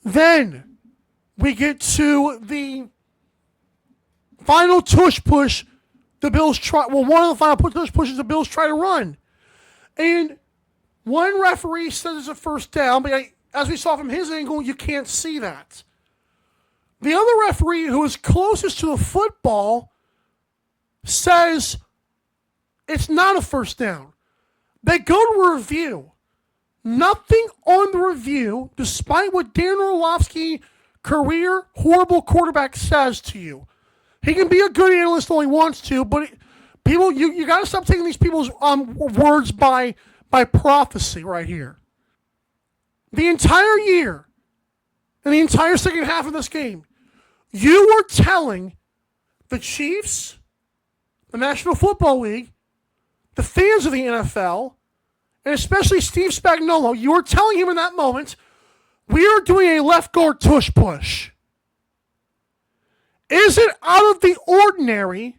Then we get to the final tush push the Bills try. Well, one of the final tush pushes the Bills try to run. And one referee says it's a first down, but as we saw from his angle, you can't see that. The other referee, who is closest to the football, says it's not a first down. They go to review. Nothing on the review, despite what Dan Orlovsky, career horrible quarterback, says to you. He can be a good analyst all he wants to, but people, you got to stop taking these people's words by prophecy right here. The entire year, and the entire second half of this game, you were telling the Chiefs, the National Football League, the fans of the NFL, and especially Steve Spagnuolo, you were telling him in that moment, we are doing a left guard tush push. Is it out of the ordinary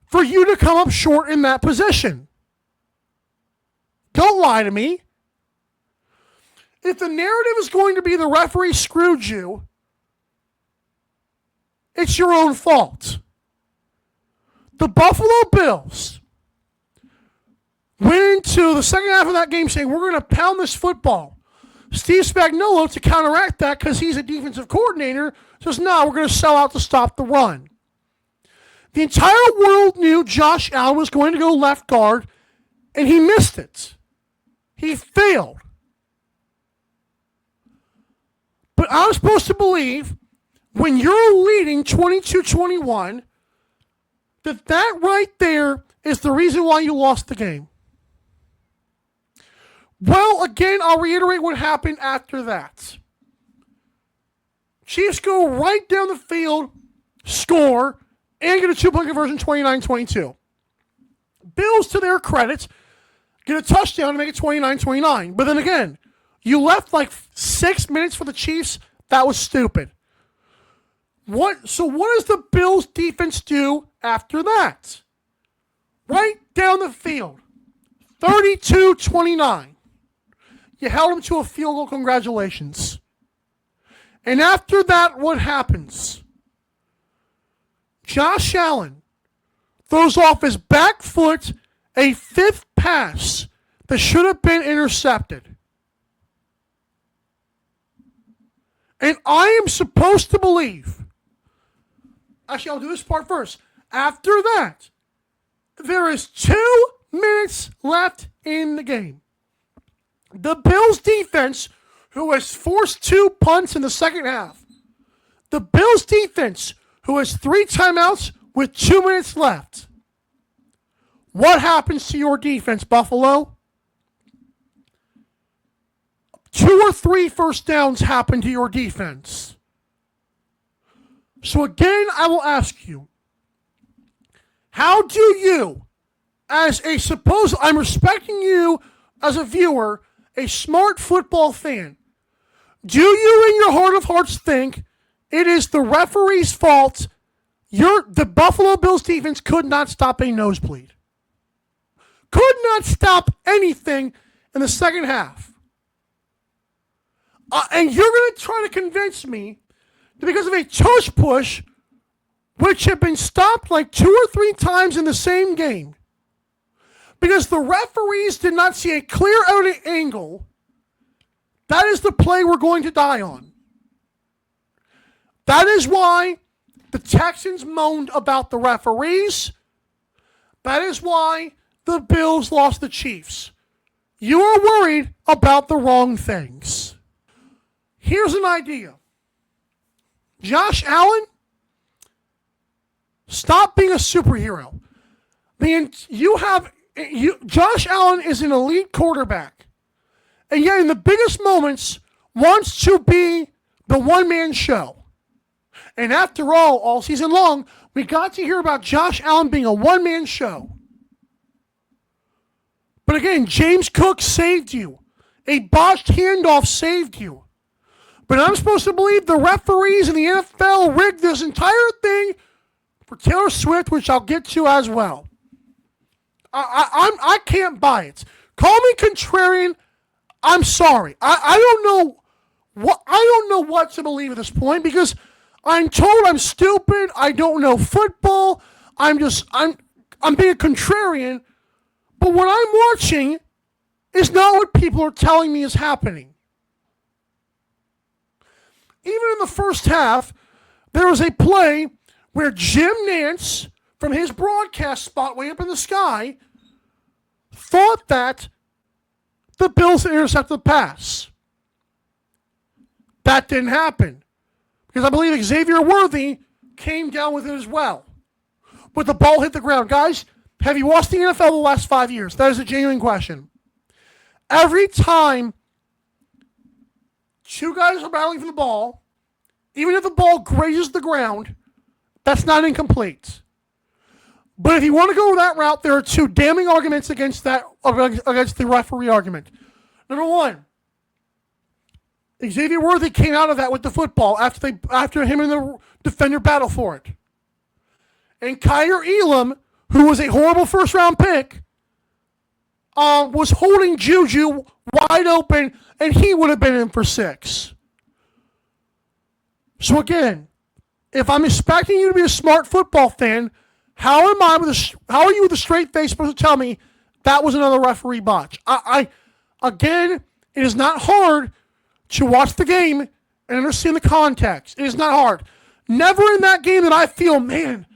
for you to come up short in that position? Don't lie to me. If the narrative is going to be the referee screwed you, it's your own fault. The Buffalo Bills went into the second half of that game saying, we're going to pound this football. Steve Spagnuolo, to counteract that, because he's a defensive coordinator, says, no, we're going to sell out to stop the run. The entire world knew Josh Allen was going to go left guard, and he missed it. He failed. But I'm supposed to believe, when you're leading 22-21, that right there is the reason why you lost the game. Well, again, I'll reiterate what happened after that. Chiefs go right down the field, score, and get a two-point conversion, 29-22. Bills, to their credit, get a touchdown to make it 29-29. But then again, you left like 6 minutes for the Chiefs. That was stupid. So what does the Bills defense do after that? Right down the field, 32-29. You held them to a field goal. Congratulations. And after that, what happens? Josh Allen throws off his back foot a fifth pass that should have been intercepted. And I am supposed to believe, actually, I'll do this part first. After that, there is 2 minutes left in the game. The Bills defense, who has forced 2 punts in the second half. The Bills defense, who has 3 timeouts with 2 minutes left. What happens to your defense, Buffalo? 2 or 3 first downs happen to your defense. So again, I will ask you, how do you, as a I'm respecting you as a viewer, a smart football fan, do you in your heart of hearts think it is the referee's fault the Buffalo Bills defense could not stop a nosebleed? Could not stop anything in the second half. And you're going to try to convince me that because of a tush push, which had been stopped like 2 or 3 times in the same game, because the referees did not see a clear out angle, that is the play we're going to die on. That is why the Texans moaned about the referees. That is why the Bills lost the Chiefs. You are worried about the wrong things. Here's an idea. Josh Allen, stop being a superhero. Josh Allen is an elite quarterback. And yet in the biggest moments wants to be the one-man show. And after all season long, we got to hear about Josh Allen being a one-man show. But again, James Cook saved you. A botched handoff saved you. But I'm supposed to believe the referees in the NFL rigged this entire thing for Taylor Swift, which I'll get to as well. I can't buy it. Call me contrarian. I'm sorry. I don't know know what to believe at this point because I'm told I'm stupid. I don't know football. I'm being a contrarian. But what I'm watching is not what people are telling me is happening. Even in the first half, there was a play where Jim Nantz, from his broadcast spot way up in the sky, thought that the Bills had intercepted the pass. That didn't happen. Because I believe Xavier Worthy came down with it as well. But the ball hit the ground. Guys, have you watched the NFL the last 5 years? That is a genuine question. Every time two guys are battling for the ball, even if the ball grazes the ground, that's not incomplete. But if you want to go that route, there are two damning arguments against the referee argument. Number one, Xavier Worthy came out of that with the football after him and the defender battled for it. And Kyer Elam, who was a horrible first-round pick, was holding Juju wide open, and he would have been in for 6. So again, if I'm expecting you to be a smart football fan, how are you with a straight face supposed to tell me that was another referee botch? Again, it is not hard to watch the game and understand the context. It is not hard. Never in that game did I feel, man,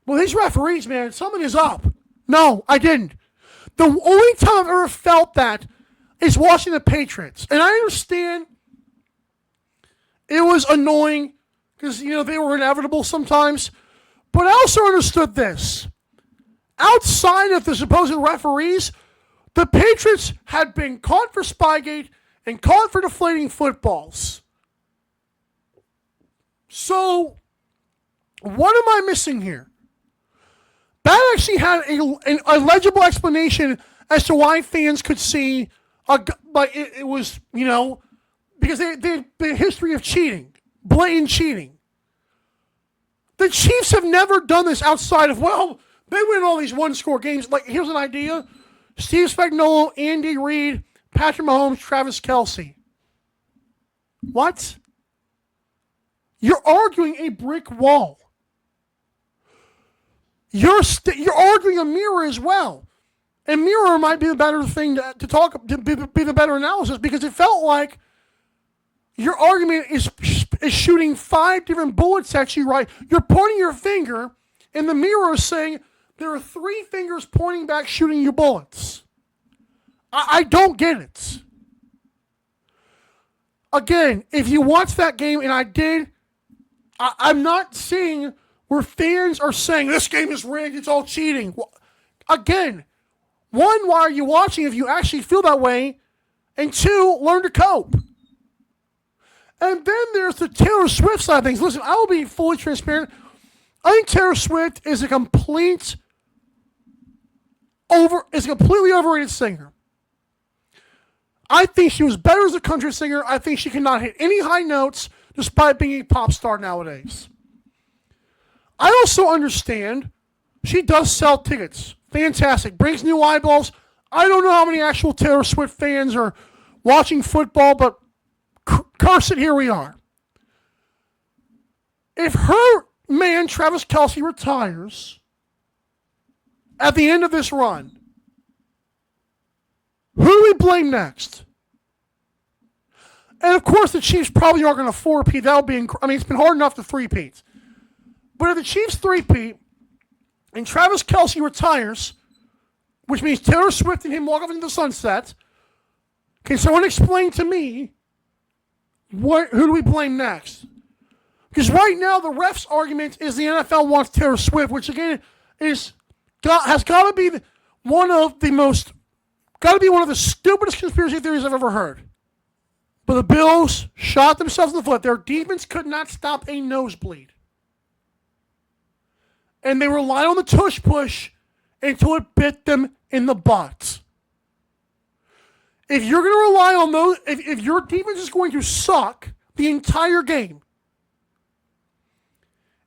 well, these referees, man, something is up. No, I didn't. The only time I've ever felt that is watching the Patriots. And I understand it was annoying because, they were inevitable sometimes. But I also understood this. Outside of the supposed referees, the Patriots had been caught for Spygate and caught for deflating footballs. So, what am I missing here? That actually had a legible explanation as to why fans could see, it was, because they had a history of cheating, blatant cheating. The Chiefs have never done this outside of, they win all these one-score games. Like, here's an idea. Steve Spagnuolo, Andy Reid, Patrick Mahomes, Travis Kelce. What? You're arguing a brick wall. You're arguing a mirror as well. And mirror might be the better thing to talk, to be the better analysis, because it felt like your argument is shooting 5 different bullets at you, right? You're pointing your finger, and the mirror is saying there are 3 fingers pointing back shooting you bullets. I don't get it. Again, if you watch that game, and I did, I'm not seeing where fans are saying this game is rigged, it's all cheating. Again, 1, why are you watching if you actually feel that way? And 2, learn to cope. And then there's the Taylor Swift side of things. Listen, I will be fully transparent. I think Taylor Swift is a completely overrated singer. I think she was better as a country singer. I think she cannot hit any high notes despite being a pop star nowadays. I also understand she does sell tickets. Fantastic. Brings new eyeballs. I don't know how many actual Taylor Swift fans are watching football, but curse it, here we are. If her man, Travis Kelce, retires at the end of this run, who do we blame next? And of course, the Chiefs probably are going to 4-peat. That'll be, it's been hard enough to 3-peat. But if the Chiefs 3-peat and Travis Kelce retires, which means Taylor Swift and him walk off into the sunset, can someone explain to me who do we blame next? Because right now the ref's argument is the NFL wants Taylor Swift, which again has got to be one of the stupidest conspiracy theories I've ever heard. But the Bills shot themselves in the foot. Their defense could not stop a nosebleed. And they relied on the tush push until it bit them in the butt. If you're going to rely on those, if your defense is going to suck the entire game,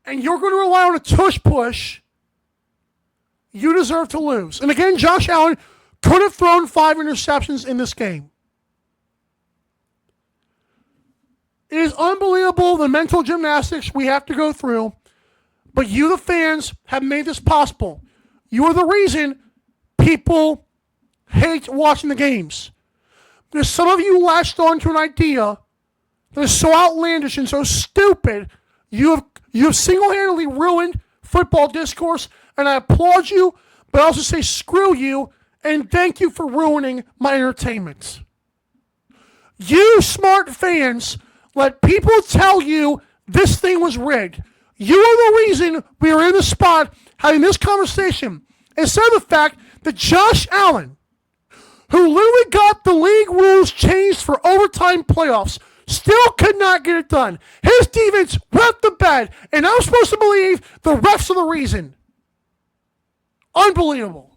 and you're going to rely on a tush push, you deserve to lose. And again, Josh Allen could have thrown 5 interceptions in this game. It is unbelievable the mental gymnastics we have to go through, but you, the fans, have made this possible. You are the reason people hate watching the games. Because some of you latched on to an idea that is so outlandish and so stupid, you have single-handedly ruined football discourse, and I applaud you, but I also say screw you, and thank you for ruining my entertainment. You smart fans let people tell you this thing was rigged. You are the reason we are in the spot having this conversation, instead of the fact that Josh Allen, who literally got the league rules changed for overtime playoffs, still could not get it done. His defense wet the bed, and I'm supposed to believe the refs are the reason. Unbelievable.